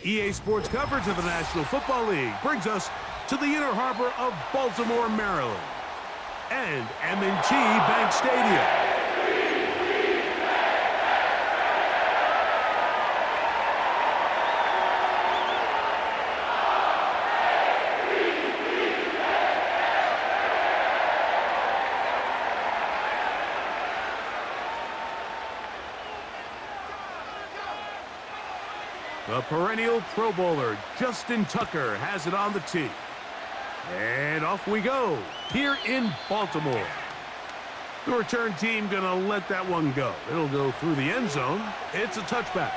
EA Sports coverage of the National Football League brings us to the inner harbor of Baltimore, Maryland, and M&T Bank Stadium. The perennial Pro Bowler, Justin Tucker, has it on the tee. And off we go, here in Baltimore. The return team gonna let that one go. It'll go through the end zone. It's a touchback.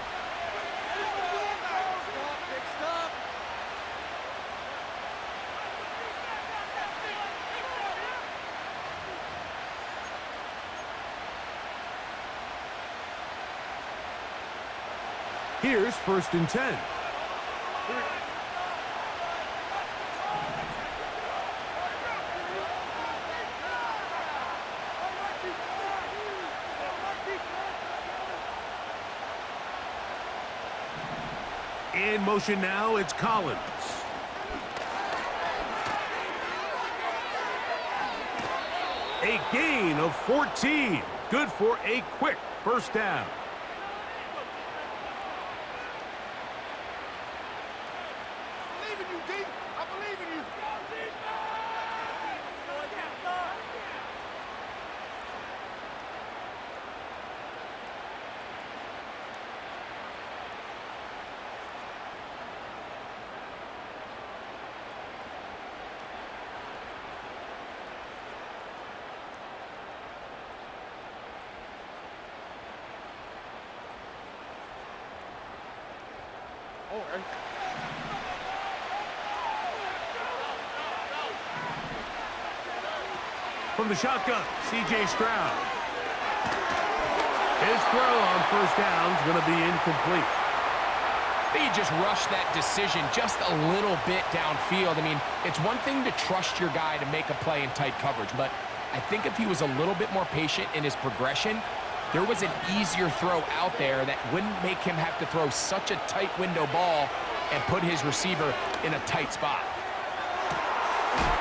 Here's 1st and 10. In motion now, it's Collins. A gain of 14. Good for a quick first down. From the shotgun, C.J. Stroud. His throw on first down is going to be incomplete. I think he just rushed that decision just a little bit downfield. I mean, it's one thing to trust your guy to make a play in tight coverage, but I think if he was a little bit more patient in his progression, there was an easier throw out there that wouldn't make him have to throw such a tight window ball and put his receiver in a tight spot.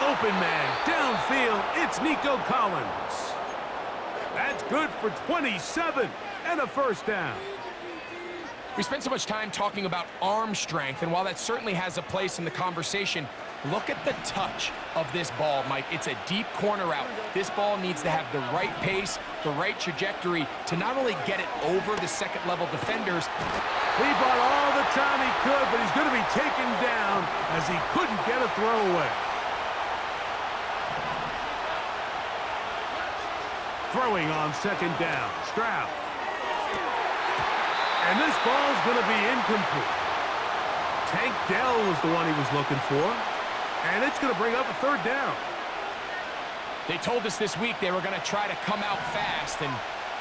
Open man, downfield, it's Nico Collins. That's good for 27 and a first down. We spent so much time talking about arm strength, and while that certainly has a place in the conversation, look at the touch of this ball, Mike. It's a deep corner route. This ball needs to have the right pace, the right trajectory to not only get it over the second-level defenders. He bought all the time he could, but he's going to be taken down as he couldn't get a throwaway. Throwing on 2nd down, Stroud. And this ball's going to be incomplete. Tank Dell was the one he was looking for. And it's going to bring up a 3rd down. They told us this week they were going to try to come out fast, and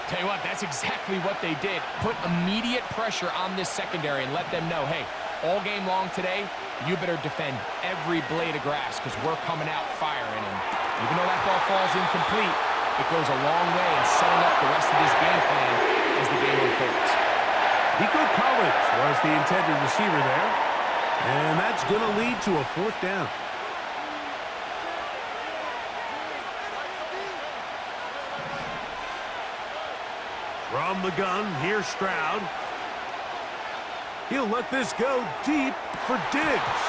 tell you what, that's exactly what they did. Put immediate pressure on this secondary and let them know, hey, all game long today, you better defend every blade of grass because we're coming out firing. And even though that ball falls incomplete, it goes a long way in setting up the rest of this game plan as the game unfolds. Nico Collins was the intended receiver there, and that's going to lead to a 4th down. From the gun, here's Stroud. He'll let this go deep for Diggs.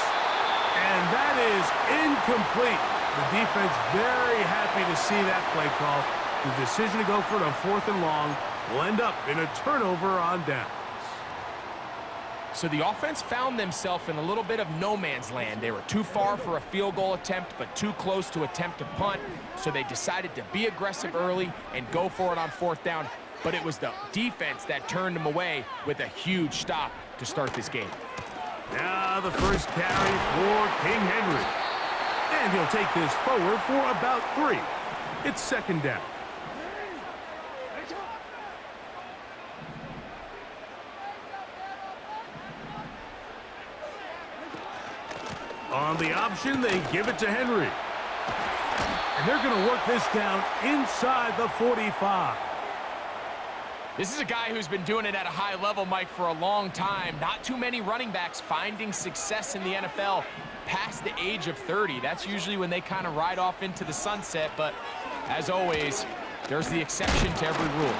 And that is incomplete. The defense very happy to see that play call. The decision to go for it on 4th and long will end up in a turnover on downs. So the offense found themselves in a little bit of no man's land. They were too far for a field goal attempt, but too close to attempt a punt. So they decided to be aggressive early and go for it on 4th down. But it was the defense that turned them away with a huge stop to start this game. Now the first carry for King Henry. And he'll take this forward for about 3. It's 2nd down. On the option, they give it to Henry. And they're going to work this down inside the 45. This is a guy who's been doing it at a high level, Mike, for a long time. Not too many running backs finding success in the NFL past the age of 30. That's usually when they kind of ride off into the sunset, but as always, there's the exception to every rule.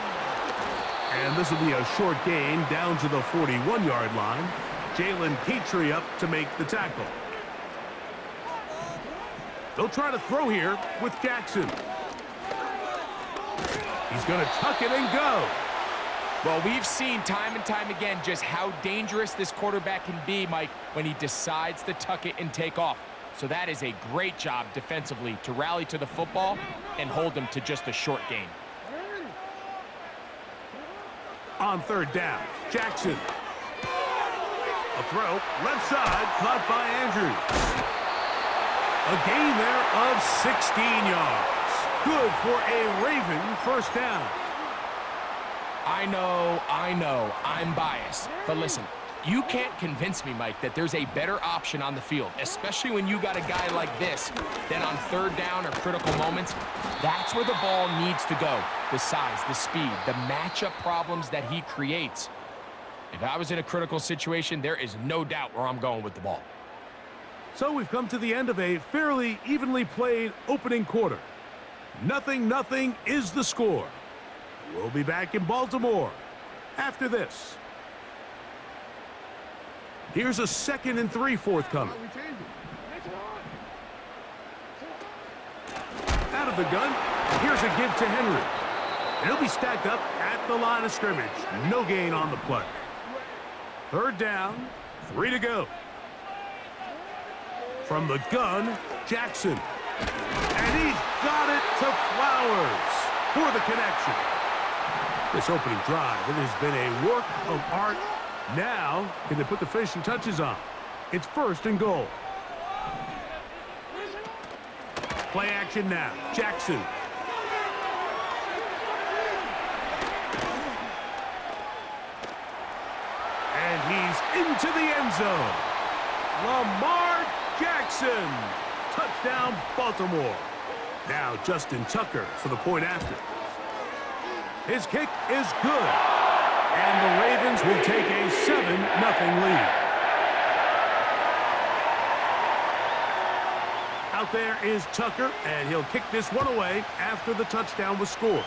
And this will be a short gain down to the 41-yard line. Jalen Petrie up to make the tackle. They'll try to throw here with Jackson. He's going to tuck it and go. Well, we've seen time and time again just how dangerous this quarterback can be, Mike, when he decides to tuck it and take off. So that is a great job defensively to rally to the football and hold them to just a short gain. On third down, Jackson. A throw, left side, caught by Andrews. A gain there of 16 yards. Good for a Raven first down. I know, I'm biased. But listen, you can't convince me, Mike, that there's a better option on the field, especially when you got a guy like this, that on third down or critical moments, that's where the ball needs to go. The size, the speed, the matchup problems that he creates. If I was in a critical situation, there is no doubt where I'm going with the ball. So we've come to the end of a fairly evenly played opening quarter. 0-0 is the score. We'll be back in Baltimore after this. Here's a 2nd and 3 forthcoming. Out of the gun, here's a give to Henry. And he'll be stacked up at the line of scrimmage. No gain on the play. Third down, 3 to go. From the gun, Jackson. And he's got it to Flowers for the connection. This opening drive, it has been a work of art. Now, can they put the finishing touches on? It's 1st and goal. Play action now. Jackson. And he's into the end zone. Lamar Jackson. Touchdown, Baltimore. Now Justin Tucker for the point after. His kick is good. And the Ravens will take a 7-0 lead. Out there is Tucker, and he'll kick this one away after the touchdown was scored.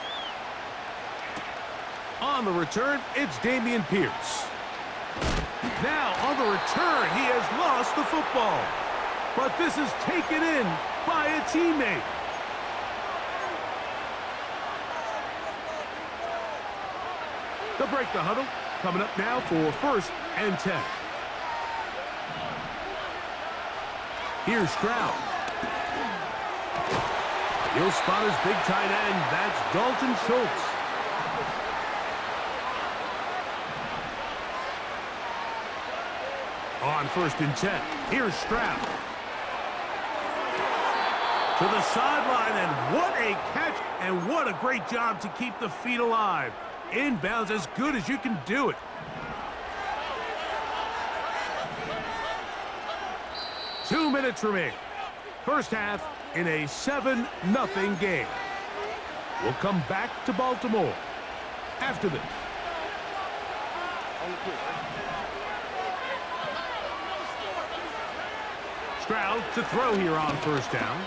On the return, it's Dameon Pierce. Now, on the return, he has lost the football. But this is taken in by a teammate. They'll break the huddle. Coming up now for 1st and 10. Here's Stroud. He'll spot his big tight end. That's Dalton Schultz. On 1st and 10. Here's Stroud. To the sideline, and what a catch, and what a great job to keep the feet alive. Inbounds as good as you can do it. Two minutes remaining. First half in a 7-0 game. We'll come back to Baltimore after this. Stroud to throw here on 1st down.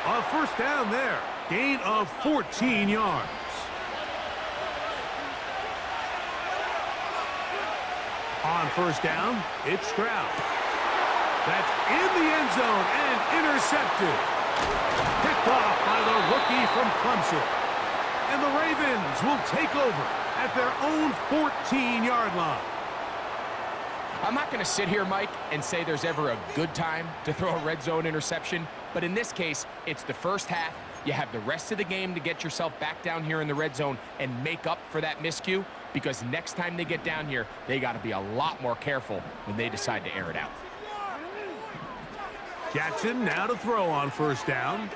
A 1st down there. Gain of 14 yards. On 1st down, it's Stroud. That's in the end zone and intercepted. Picked off by the rookie from Clemson. And the Ravens will take over at their own 14-yard line. I'm not going to sit here, Mike, and say there's ever a good time to throw a red zone interception. But in this case, it's the first half. You have the rest of the game to get yourself back down here in the red zone and make up for that miscue, because next time they get down here, they got to be a lot more careful when they decide to air it out. Jackson now to throw on 1st down.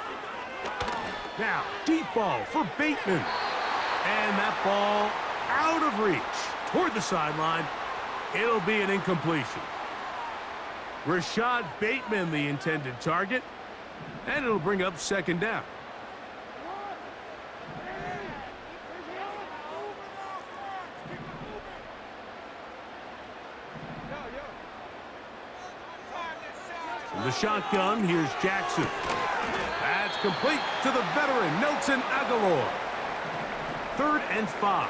Now, deep ball for Bateman. And that ball out of reach toward the sideline. It'll be an incompletion. Rashad Bateman, the intended target. And it'll bring up 2nd down. From the shotgun, here's Jackson. That's complete to the veteran, Nelson Aguilar. 3rd and 5.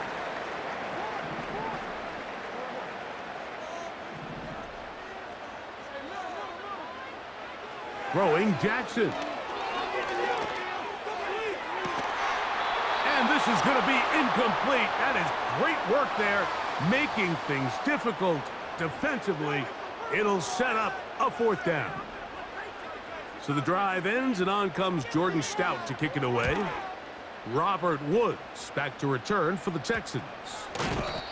Throwing Jackson. And this is going to be incomplete. That is great work there, making things difficult defensively. It'll set up a 4th down. So the drive ends, and on comes Jordan Stout to kick it away. Robert Woods back to return for the Texans.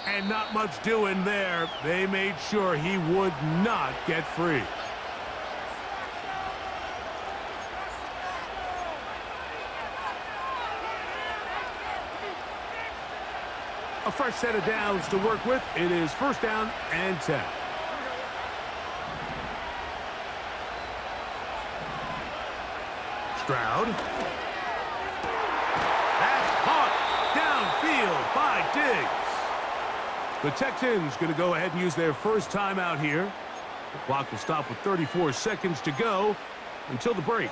And not much doing there. They made sure he would not get free. A fresh set of downs to work with. It is 1st down and 10. Stroud. That's caught downfield by Diggs. The Texans going to go ahead and use their first timeout here. The clock will stop with 34 seconds to go until the break.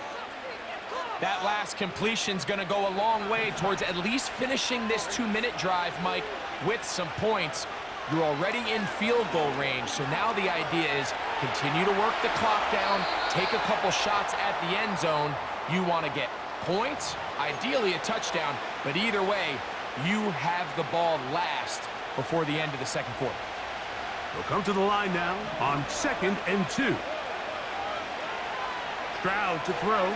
That last completion's going to go a long way towards at least finishing this 2-minute drive, Mike, with some points. You're already in field goal range, so now the idea is continue to work the clock down, take a couple shots at the end zone. You want to get points, ideally a touchdown, but either way, you have the ball last before the end of the 2nd quarter. They'll come to the line now on 2nd and 2. Stroud to throw.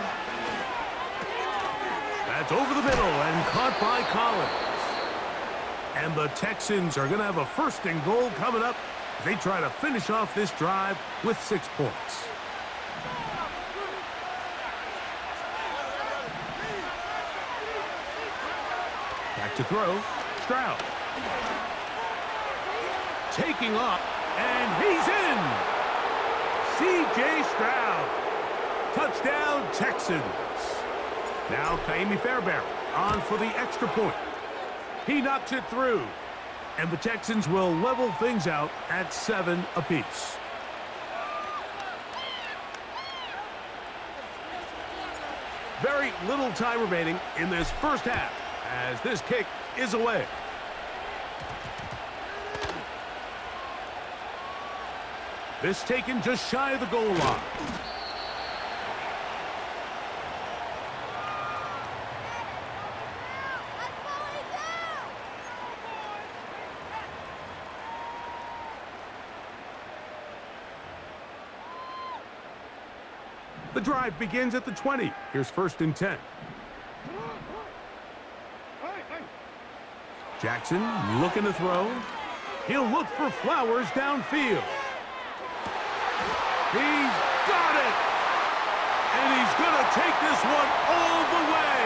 That's over the middle and caught by Collins. And the Texans are going to have a 1st and goal coming up. They try to finish off this drive with 6 points. Back to throw. Stroud. Taking off, and he's in. C.J. Stroud. Touchdown, Texans. Now Kaimi Fairbairn on for the extra point. He knocks it through, and the Texans will level things out at 7 apiece. Very little time remaining in this first half as this kick is away. This taken just shy of the goal line. The drive begins at the 20. Here's 1st and 10. Jackson looking to throw. He'll look for Flowers downfield. He's got it! And he's going to take this one all the way.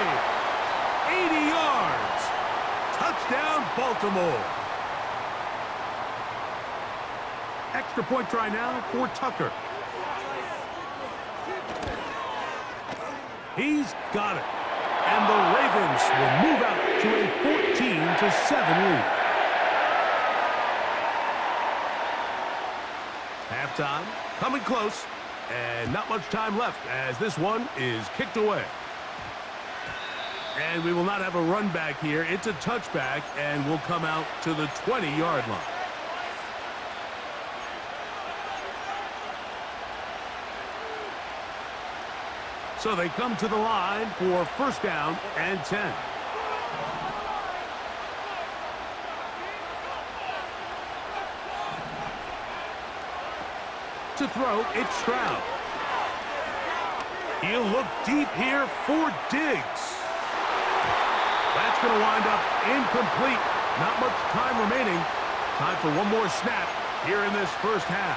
80 yards. Touchdown, Baltimore. Extra point try now for Tucker. He's got it. And the Ravens will move out to a 14-7 lead. Halftime coming close, and not much time left as this one is kicked away. And we will not have a run back here. It's a touchback, and will come out to the 20-yard line. So they come to the line for 1st down and 10. To throw, it's Stroud. He'll look deep here for Diggs. That's going to wind up incomplete. Not much time remaining. Time for one more snap here in this first half.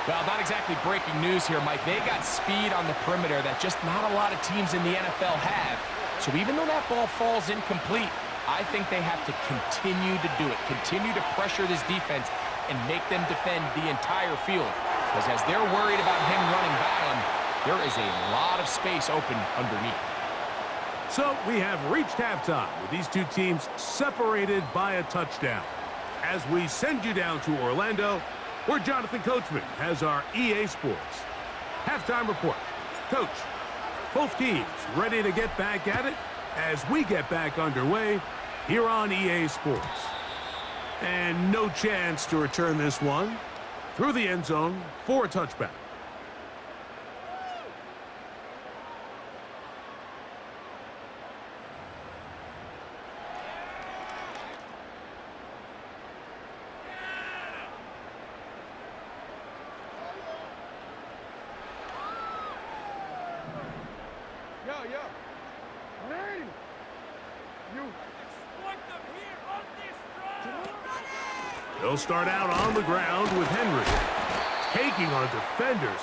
Well, not exactly breaking news here, Mike. They got speed on the perimeter that just not a lot of teams in the NFL have. So even though that ball falls incomplete, I think they have to continue to do it. Continue to pressure this defense and make them defend the entire field. Because as they're worried about him running by them, there is a lot of space open underneath. So we have reached halftime with these two teams separated by a touchdown. As we send you down to Orlando, where Jonathan Coachman has our EA Sports Halftime report. Coach, both teams ready to get back at it as we get back underway here on EA Sports. And no chance to return this one through the end zone for a touchback. They'll start out on the ground with Henry, taking on defenders,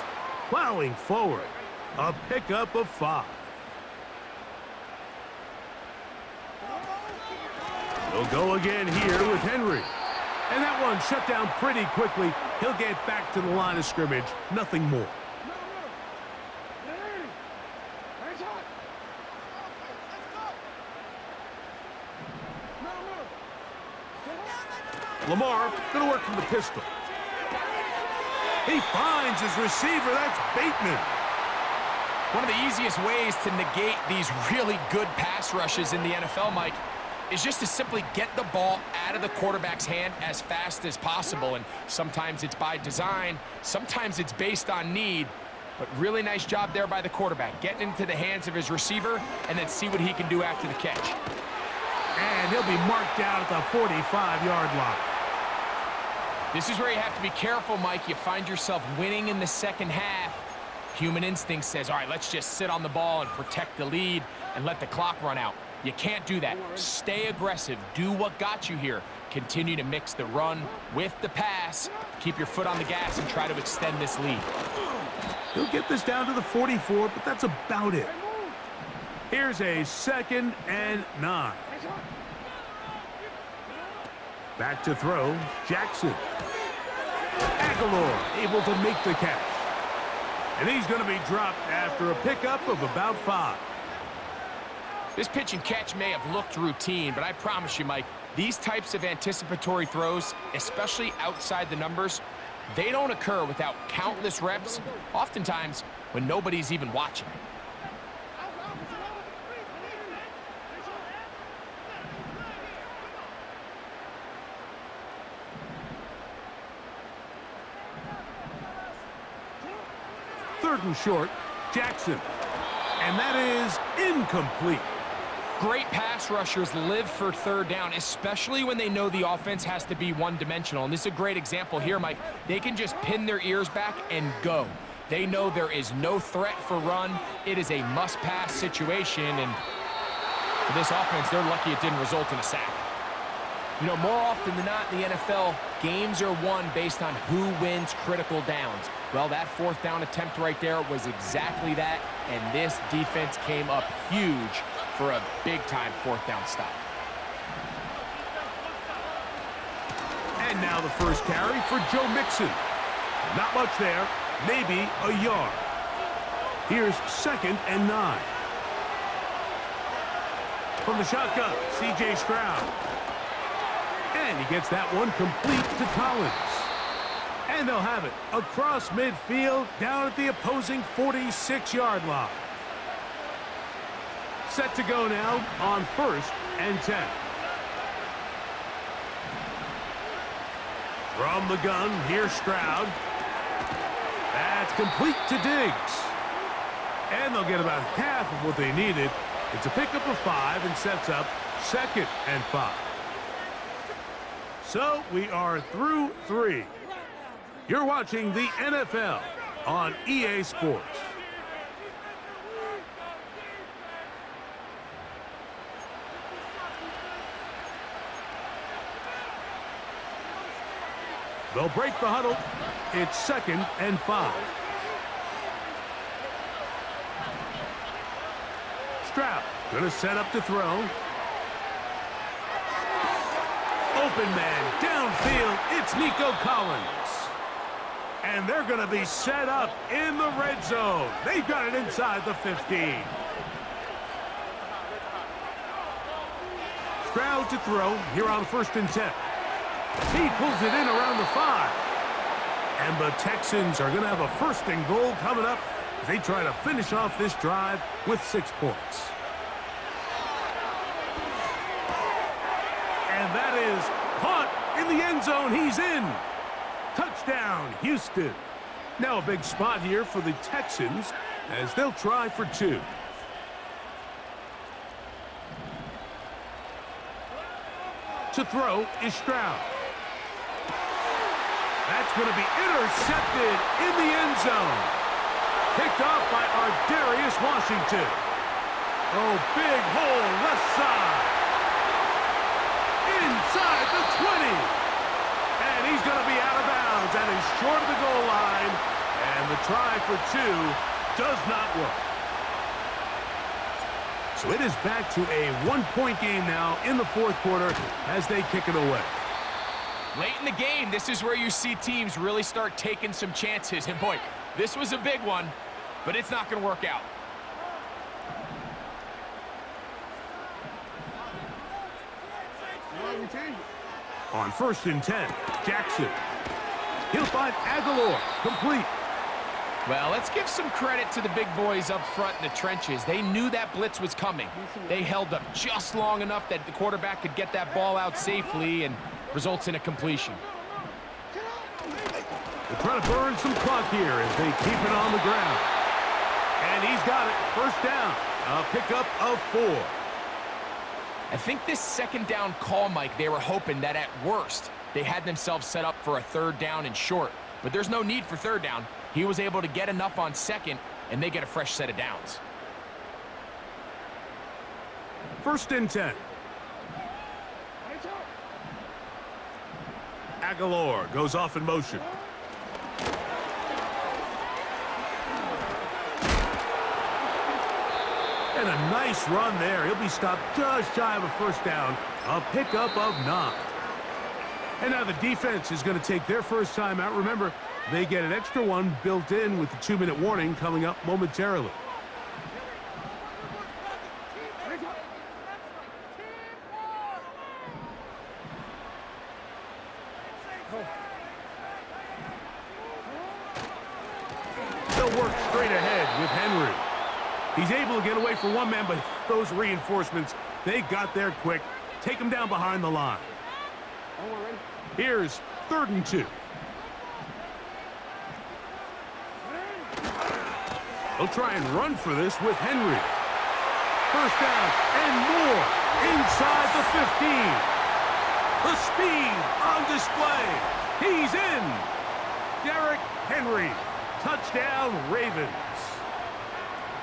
plowing forward. A pickup of 5. They'll go again here with Henry. And that one shut down pretty quickly. He'll get back to the line of scrimmage. Nothing more. Lamar going to work from the pistol. He finds his receiver. That's Bateman. One of the easiest ways to negate these really good pass rushes in the NFL, Mike, is just to simply get the ball out of the quarterback's hand as fast as possible. And sometimes it's by design, sometimes it's based on need. But really nice job there by the quarterback, getting into the hands of his receiver and then see what he can do after the catch. And he'll be marked down at the 45-yard line. This is where you have to be careful, Mike. You find yourself winning in the second half. Human instinct says, all right, let's just sit on the ball and protect the lead and let the clock run out. You can't do that. Stay aggressive. Do what got you here. Continue to mix the run with the pass. Keep your foot on the gas and try to extend this lead. He'll get this down to the 44, but that's about it. Here's a 2nd and 9. Back to throw, Jackson. Aguilar able to make the catch. And he's going to be dropped after a pickup of about 5. This pitch and catch may have looked routine, but I promise you, Mike, these types of anticipatory throws, especially outside the numbers, they don't occur without countless reps, oftentimes when nobody's even watching. Third and short, Jackson. And that is incomplete. Great pass rushers live for third down, especially when they know the offense has to be one-dimensional. And this is a great example here, Mike. They can just pin their ears back and go. They know there is no threat for run. It is a must-pass situation. And for this offense, they're lucky it didn't result in a sack. You know, more often than not in the NFL, games are won based on who wins critical downs. Well, that 4th down attempt right there was exactly that, and this defense came up huge for a big-time 4th down stop. And now the first carry for Joe Mixon. Not much there, maybe a yard. Here's 2nd and 9. From the shotgun, C.J. Stroud. And he gets that one complete to Collins. And they'll have it across midfield down at the opposing 46-yard line. Set to go now on 1st and 10. From the gun, here's Stroud. That's complete to Diggs. And they'll get about half of what they needed. It's a pickup of 5 and sets up 2nd and 5. So we are through 3. You're watching the NFL on EA Sports. They'll break the huddle. It's 2nd and 5. Stroud going to set up to throw. Open man downfield. It's Nico Collins. And they're going to be set up in the red zone. They've got it inside the 15. Stroud to throw here on 1st and 10. He pulls it in around the 5. And the Texans are going to have a 1st and goal coming up They try to finish off this drive with 6 points. And that is caught in the end zone. He's in. Touchdown, Houston. Now a big spot here for the Texans as they'll try for 2. To throw is Stroud. That's going to be intercepted in the end zone. Picked off by Darius Washington. Oh, big hole left side. Inside the 20. And he's going to be out of bounds. That is short of the goal line. And the try for 2 does not work. So it is back to a 1-point game now in the 4th quarter as they kick it away. Late in the game, this is where you see teams really start taking some chances. And boy, this was a big one, but it's not going to work out. On 1st and 10, Jackson. He'll find Aguilar, complete. Well, let's give some credit to the big boys up front in the trenches. They knew that blitz was coming. They held up just long enough that the quarterback could get that ball out safely and results in a completion. They're trying to burn some clock here as they keep it on the ground. And he's got it. 1st down. A pickup of 4. I think this 2nd down call, Mike, they were hoping that at worst they had themselves set up for a 3rd down and short. But there's no need for 3rd down. He was able to get enough on 2nd, and they get a fresh set of downs. 1st and 10. Aguilar goes off in motion. And a nice run there. He'll be stopped just shy of a 1st down. A pickup of 9. And now the defense is going to take their first time out. Remember, they get an extra one built in with the 2-minute warning coming up momentarily. They'll work straight ahead with Henry. He's able to get away from one man, but those reinforcements, they got there quick. Take him down behind the line. Here's 3rd and 2. They'll try and run for this with Henry. 1st down and more inside the 15. The speed on display. He's in. Derrick Henry. Touchdown, Ravens.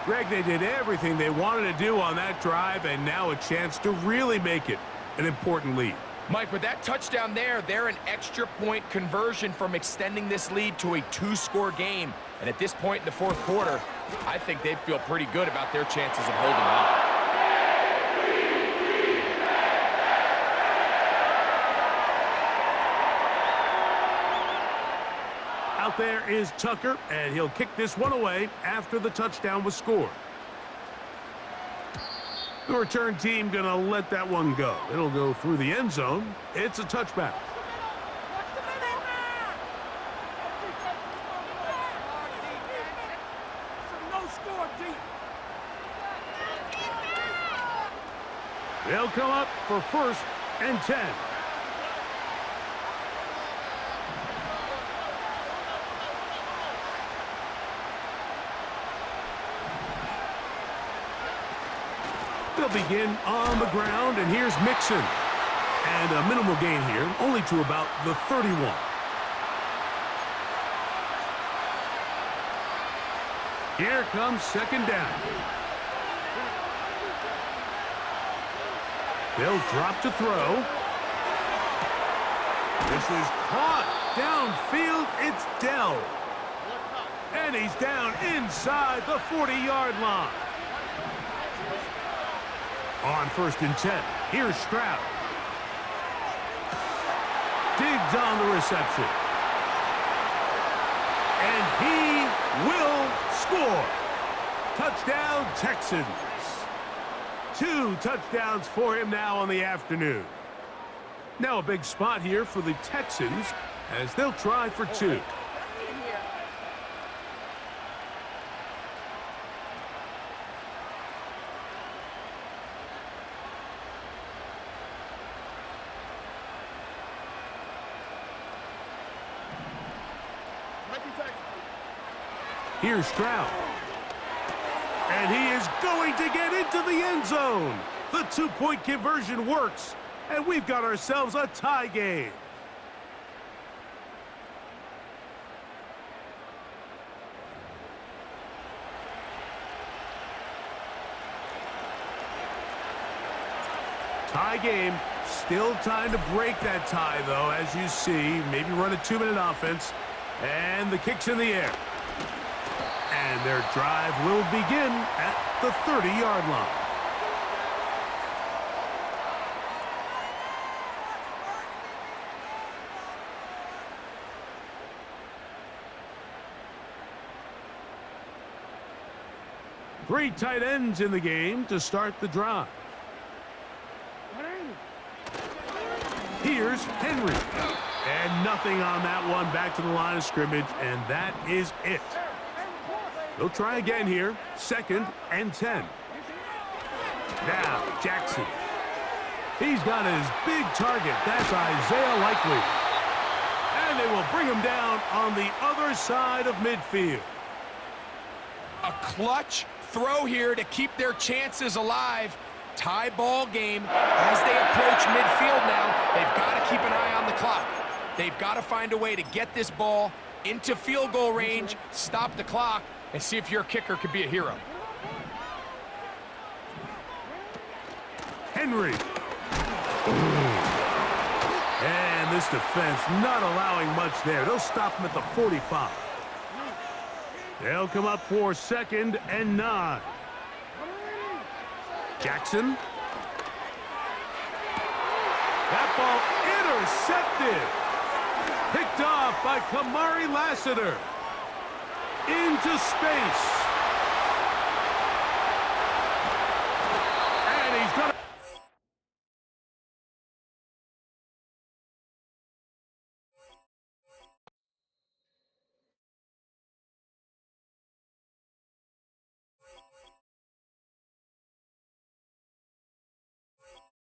Greg, they did everything they wanted to do on that drive, and now a chance to really make it an important lead. Mike, with that touchdown there, they're an extra point conversion from extending this lead to a 2-score game. And at this point in the 4th quarter, I think they'd feel pretty good about their chances of holding on. Out there is Tucker, and he'll kick this one away after the touchdown was scored. The return team going to let that one go. It'll go through the end zone. It's a touchback. They'll come up for 1st and 10. They'll begin on the ground, and here's Mixon. And a minimal gain here, only to about the 31. Here comes 2nd down. They'll drop to throw. This is caught. Downfield, it's Dell. And he's down inside the 40-yard line. On 1st and 10, here's Stroud. Diggs on the reception. And he will score. Touchdown, Texans. 2 touchdowns for him now on the afternoon. Now a big spot here for the Texans as they'll try for 2. Here's Stroud. And he is going to get into the end zone. The two-point conversion works, and we've got ourselves a tie game. Tie game. Still time to break that tie, though, as you see. Maybe run a 2-minute offense. And the kick's in the air. And their drive will begin at the 30-yard line. Three tight ends in the game to start the drive. Here's Henry. And nothing on that one. Back to the line of scrimmage, and that is it. They'll try again here. 2nd and 10. Now, Jackson. He's got his big target. That's Isaiah Likely. And they will bring him down on the other side of midfield. A clutch throw here to keep their chances alive. Tie ball game as they approach midfield now. They've got to keep an eye on the clock. They've got to find a way to get this ball into field goal range, stop the clock, and see if your kicker could be a hero. Henry. And this defense not allowing much there. They'll stop him at the 45. They'll come up for 2nd and 9. Jackson. That ball intercepted. Picked off by Kamari Lassiter. Into space.